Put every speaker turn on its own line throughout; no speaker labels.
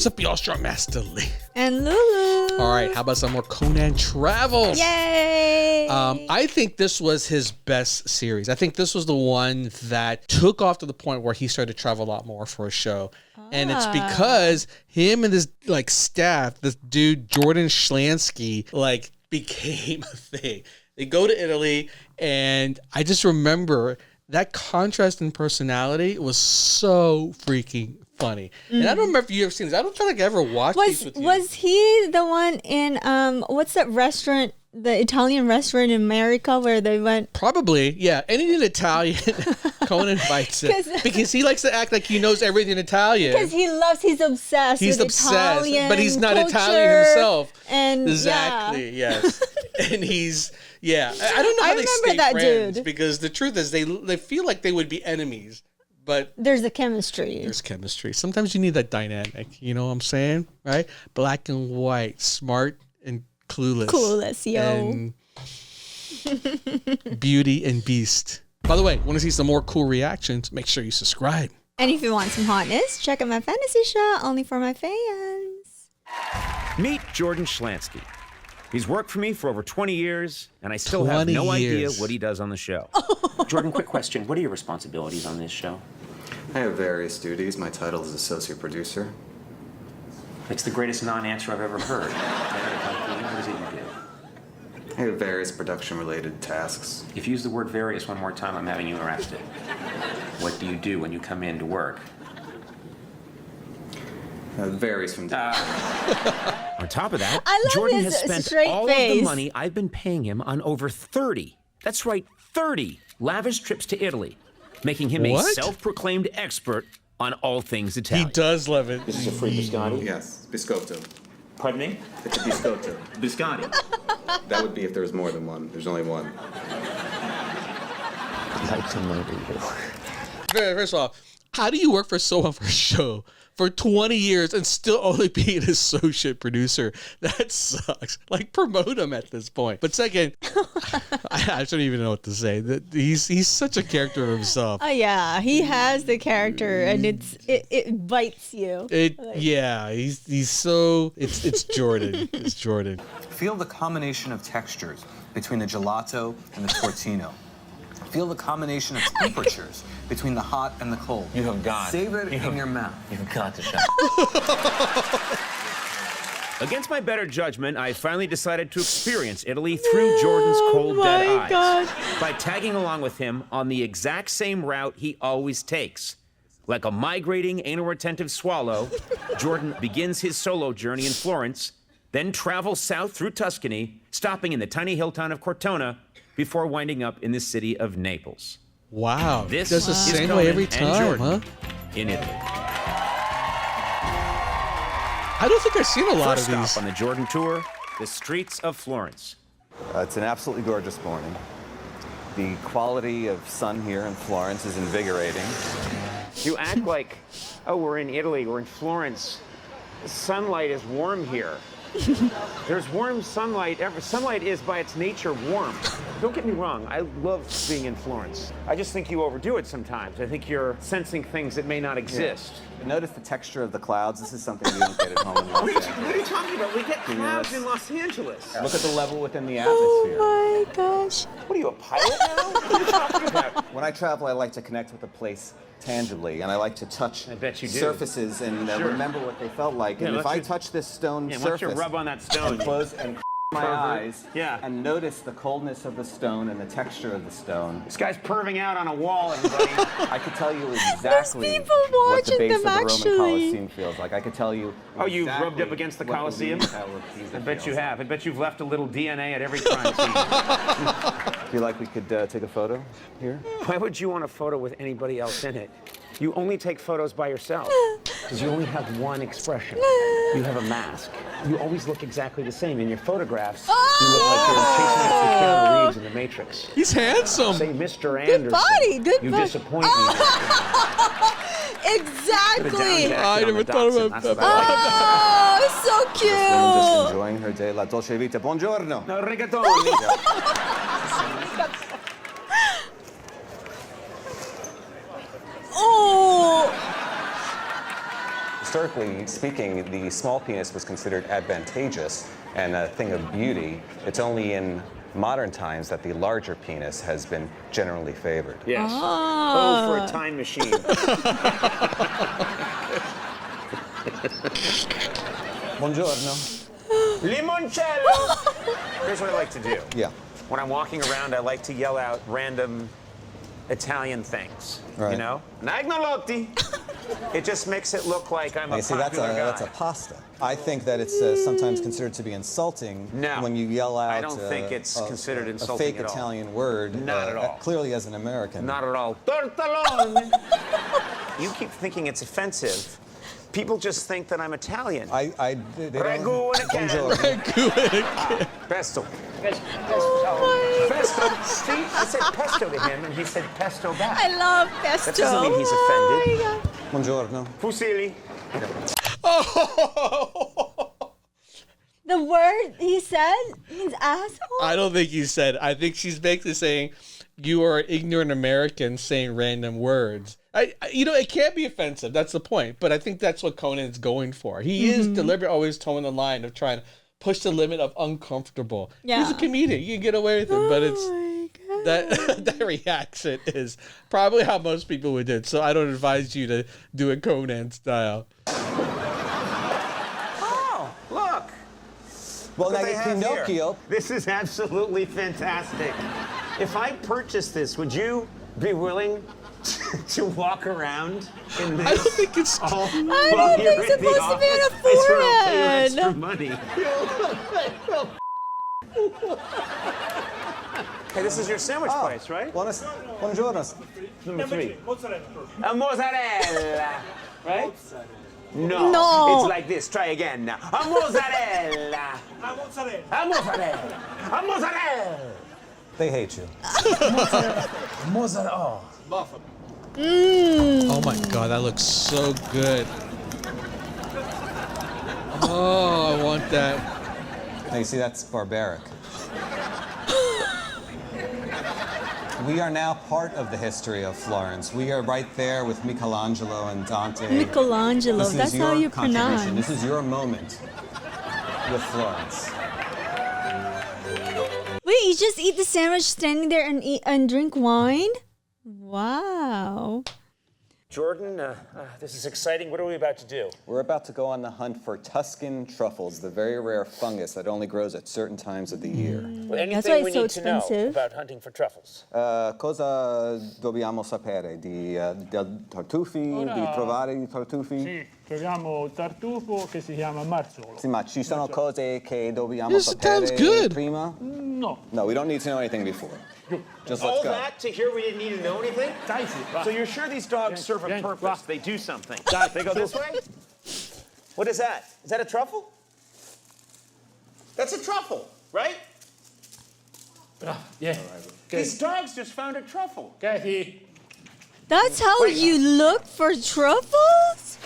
Sophia Strong, Master Lee.
And Lulu.
All right, how about some more Conan Travels?
Yay!
I think this was his best series. I think this was the one that took off to the point where he started to travel a lot more for a show. And it's because him and his like staff, this dude Jordan Schlansky, like became a thing. They go to Italy, and I just remember that contrast in personality was so freaking funny. And I don't remember if you ever seen this. I don't feel like I ever watched these with you.
Was he the one in what's that restaurant, the Italian restaurant in America where they went?
Probably, yeah. Anything Italian, Conan invites him because he likes to act like he knows everything Italian.
Because he's obsessed. He's with obsessed, Italian
but he's not
culture,
Italian himself.
And
exactly, yes. And he's I don't know how they stay friends because the truth is they feel like they would be enemies. But
there's a chemistry.
There's chemistry. Sometimes you need that dynamic. You know what I'm saying? Right? Black and white, smart and clueless.
Clueless, yo.
And beauty and beast. By the way, want to see some more cool reactions? Make sure you subscribe.
And if you want some hotness, check out my fantasy show, only for my fans.
Meet Jordan Schlansky. He's worked for me for over 20 years, and I still have no idea what he does on the show.
Jordan, quick question. What are your responsibilities on this show?
I have various duties. My title is associate producer.
It's the greatest non-answer I've ever heard. What is it you do?
I have various production-related tasks.
If you use the word various one more time, I'm having you arrested. What do you do when you come in to work?
Varies from day.
On top of that,
I love
Jordan
his
has spent
straight
all
face.
of the money I've been paying him on over 30. That's right, 30 lavish trips to Italy, making him a self-proclaimed expert on all things Italian.
He does love it.
This is a free biscotti?
Yes, biscotto.
Pardon me?
It's a biscotto.
Biscotti.
That would be if there was more than one. There's only one.
I'd like to murder you.
First of all, how do you work for someone for a show for 20 years and still only be an associate producer? That sucks. Like, promote him at this point. But second, I don't even know what to say. He's such a character himself.
Oh yeah, he has the character, and it bites you.
He's so it's Jordan. It's Jordan.
Feel the combination of textures between the gelato and the tortino. Feel the combination of temperatures between the hot and the cold.
You have got.
Savor it in your mouth.
You've got to show.
Against my better judgment, I finally decided to experience Italy through Jordan's cold, dead eyes.
God.
By tagging along with him on the exact same route he always takes. Like a migrating, anal-retentive swallow, Jordan begins his solo journey in Florence, then travels south through Tuscany, stopping in the tiny hill town of Cortona, before winding up in the city of Naples.
Wow.
This
does the
is
same
Conan
way every
and
time,
Jordan
huh?
in Italy.
I don't think I've seen a lot
First
of these.
stop on the Jordan tour, the streets of Florence.
It's an absolutely gorgeous morning. The quality of sun here in Florence is invigorating.
You act like, oh, we're in Italy, we're in Florence. The sunlight is warm here. There's warm sunlight. Sunlight is by its nature warm. Don't get me wrong, I love being in Florence. I just think you overdo it sometimes. I think you're sensing things that may not exist.
Yeah. Notice the texture of the clouds. This is something you don't get at home in Los Angeles.
What are you talking about? We get clouds in Los Angeles.
Look at the level within the atmosphere.
Oh my gosh.
What are you, a pilot now? What are you talking about?
When I travel, I like to connect with a place tangibly, and I like to touch surfaces and remember what they felt like. And if I touch this stone surface,
why don't you rub on that stone?
And close and my eyes,
yeah,
and notice the coldness of the stone and the texture of the stone.
This guy's perving out on a wall, everybody.
I could tell you exactly
people
what the
watching
base of
them,
the
actually.
Roman Colosseum feels like. I could tell you.
Oh, you've
exactly
rubbed up against the
what
Colosseum?
I
bet you have. I bet you've left a little DNA at every crime scene.
Feel like we could take a photo here?
Why would you want a photo with anybody else in it? You only take photos by yourself because you only have one expression. You have a mask. You always look exactly the same. In your photographs, you look like you're chasing after Keanu Reeves in The Matrix.
He's handsome.
Say, Mr.
Good
Anderson,
body, good
you
body.
disappoint me.
Exactly.
I never thought about that.
Oh, so
Just
cute.
enjoying her day. La dolce vita. Buongiorno.
No rigatoni.
Oh.
historically speaking, the small penis was considered advantageous and a thing of beauty. It's only in modern times that the larger penis has been generally favored.
Yes. Oh, for a time machine.
Buongiorno.
Limoncello! Here's what I like to do.
Yeah.
When I'm walking around, I like to yell out random Italian things.
Right.
You know? Nagnolotti! It just makes it look like I'm a
You see, that's a pasta. I think that it's sometimes considered to be insulting when you yell out
I don't think it's considered insulting
a fake
at all.
Italian word.
Not at all.
Clearly as an American.
Not at all. Tortellone! You keep thinking it's offensive. People just think that I'm Italian.
Ragu
in a can. Pesto. Pesto. See, I said pesto to him, and he said pesto back.
I love pesto.
That doesn't mean he's offended.
Oh
Buongiorno.
Fusilli.
the word he said means asshole?
I don't think he said. I think she's basically saying you are ignorant Americans saying random words. It can't be offensive. That's the point. But I think that's what Conan's going for. He is deliberate, always towing the line of trying to push the limit of uncomfortable.
Yeah.
He's a comedian. You can get away with it, but it's that reaction is probably how most people would do it. So I don't advise you to do it Conan style.
Oh, look.
Well,
What
now
they
you
have
Pinocchio.
here. This is absolutely fantastic. If I purchased this, would you be willing to walk around in this?
I don't think it's.
I don't think it's supposed to be on a forehead.
For money. Hey, this is your sandwich place, right?
Buongiorno.
Number 3. A mozzarella. Right?
No.
It's like this. Try again now. A mozzarella. A mozzarella. A mozzarella. A mozzarella.
They hate you.
Mozzarella.
Oh my god, that looks so good. Oh, I want that.
Now you see, that's barbaric. We are now part of the history of Florence. We are right there with Michelangelo and Dante.
Michelangelo,
This is
that's
your
how you
contribution.
pronounce.
This is your moment with Florence.
Wait, you just eat the sandwich standing there and eat and drink wine? Wow.
Jordan, this is exciting. What are we about to do?
We're about to go on the hunt for Tuscan truffles, the very rare fungus that only grows at certain times of the year.
Well, anything
That's why
we
it's so
need to know
expensive.
about hunting for truffles?
Cosa dobbiamo sapere di tartufi, di trovare i tartufi?
Sì, troviamo il tartufo che si chiama marzolo.
Sì, ma ci sono cose che dobbiamo
This sounds
sapere
good.
prima?
No.
No, we don't need to know anything before. Just let's
All
go.
that to hear we didn't need to know anything?
Dai, sì, va.
So you're sure these dogs serve a
Vieni,
purpose?
va.
They do something. They go this way? What is that? Is that a truffle? That's a truffle, right?
Yeah.
These dogs just found a truffle.
Kathy.
That's how you look for truffles?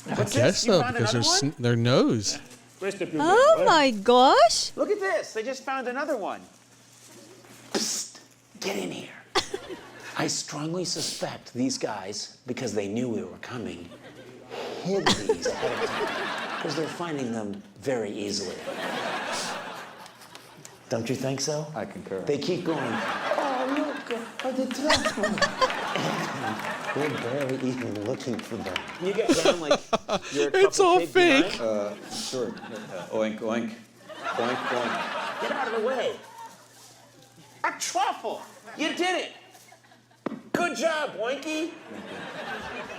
I guess
You
so,
found
because
another one?
their nose.
Questo è più
Oh
bello,
my gosh.
Look at this. They just found another one. Psst. Get in here. I strongly suspect these guys, because they knew we were coming, hid these ahead of time. Because they're finding them very easily. Don't you think so?
I concur.
They keep going, oh, look, the truffle. We're barely even looking for them. You get down like you're a
It's
truffle
all
pig,
fake.
you know?
Sure. Oink, oink. Oink, oink.
Get out of the way. A truffle! You did it! Good job, Boinky!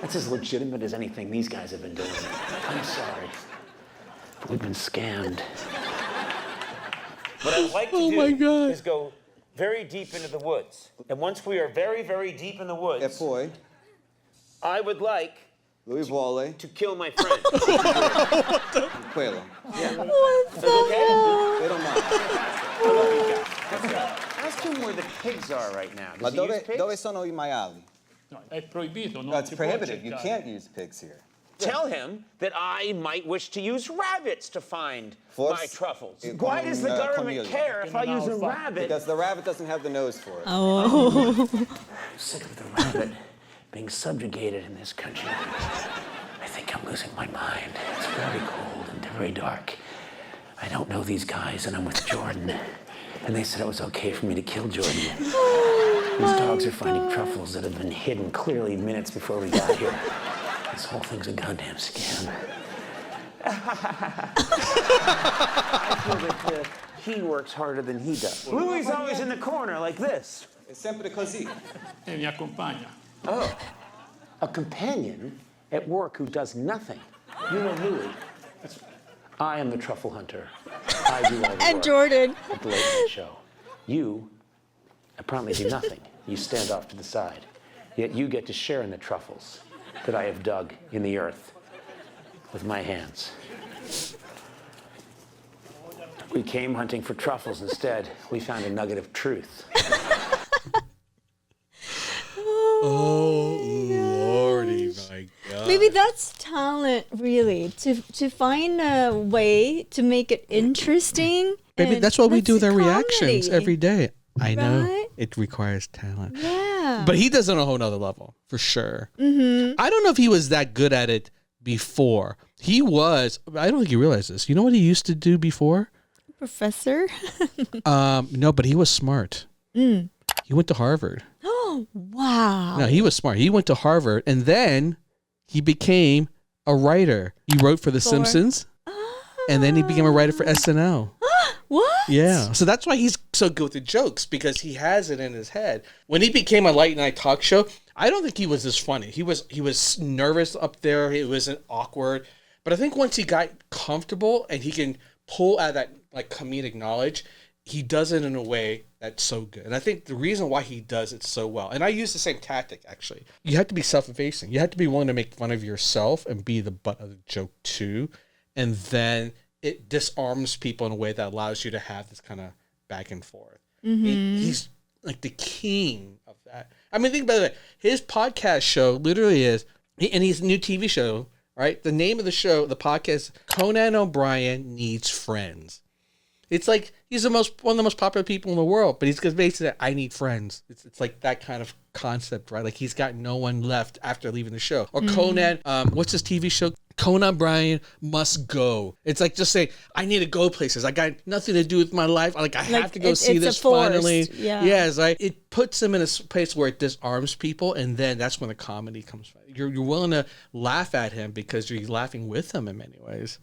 That's as legitimate as anything these guys have been doing. I'm sorry. But we've been scammed. What I'd like to
Oh
do
my God.
is go very deep into the woods. And once we are very, very deep in the
E
woods,
poi,
I would like
lui vuole
to kill my friend.
quello.
What the
Okay?
hell?
They don't mind.
I love you guys. Ask him where the pigs are right now.
Ma
Does he use
dove,
pigs?
dove sono i maiali?
No, è proibito, non
No, it's
si può
prohibited. You
cercare.
can't use pigs here.
Tell him that I might wish to use rabbits to find
Forse-
my truffles.
con
Why does the
un
government
coniglio.
care if I use a rabbit?
Because the rabbit doesn't have the nose for it.
Oh.
I'm sick of the rabbit being subjugated in this country. I think I'm
I'm losing my mind. It's very cold and very dark. I don't know these guys, and I'm with Jordan. And they said it was okay for me to kill Jordan. These dogs are finding truffles that have been hidden clearly minutes before we got here. This whole thing's a goddamn scam.
I feel that he works harder than he does. Louie's always in the corner like this.
È sempre così.
E mi accompagna.
Oh, a companion at work who does nothing. You know Louie. I am the truffle hunter. I do all the
And
work
Jordan.
at the late night show. You apparently do nothing. You stand off to the side. Yet you get to share in the truffles that I have dug in the earth with my hands. We came hunting for truffles. Instead, we found a nugget of truth.
Oh, lordy, my God.
Maybe that's talent, really, to find a way to make it interesting.
Maybe
and
that's what we do with our
comedy.
reactions every day. I know
Right?
it requires talent.
Yeah.
But he does it on a whole nother level, for sure. Mm-hmm. I don't know if he was that good at it before. He was. I don't think you realize this. You know what he used to do before?
Professor?
No, but he was smart. He went to Harvard.
Oh, wow.
No, he was smart. He went to Harvard, and then he became a writer. He wrote for The Simpsons, and then he became a writer for SNL.
What?
Yeah. So that's why he's so good with the jokes, because he has it in his head. When he became a late night talk show, I don't think he was as funny. He was nervous up there. It wasn't awkward. But I think once he got comfortable and he can pull out that like comedic knowledge, he does it in a way that's so good. And I think the reason why he does it so well, and I use the same tactic actually, you have to be self-effacing. You have to be willing to make fun of yourself and be the butt of the joke too. And then it disarms people in a way that allows you to have this kind of back and forth. He's like the king of that. I mean, think about it. His podcast show literally is, and he's a new TV show, right? The name of the show, the podcast, Conan O'Brien Needs Friends. It's like he's one of the most popular people in the world, but he's basically I need friends. It's like that kind of concept, right? Like he's got no one left after leaving the show. Or Conan, what's his TV show? Conan O'Brien Must Go. It's like just saying I need to go places. I got nothing to do with my life. Like I have to go see this finally.
Yeah.
Yes, like it puts him in a place where it disarms people, and then that's when the comedy comes from. You're willing to laugh at him because you're laughing with him in many ways.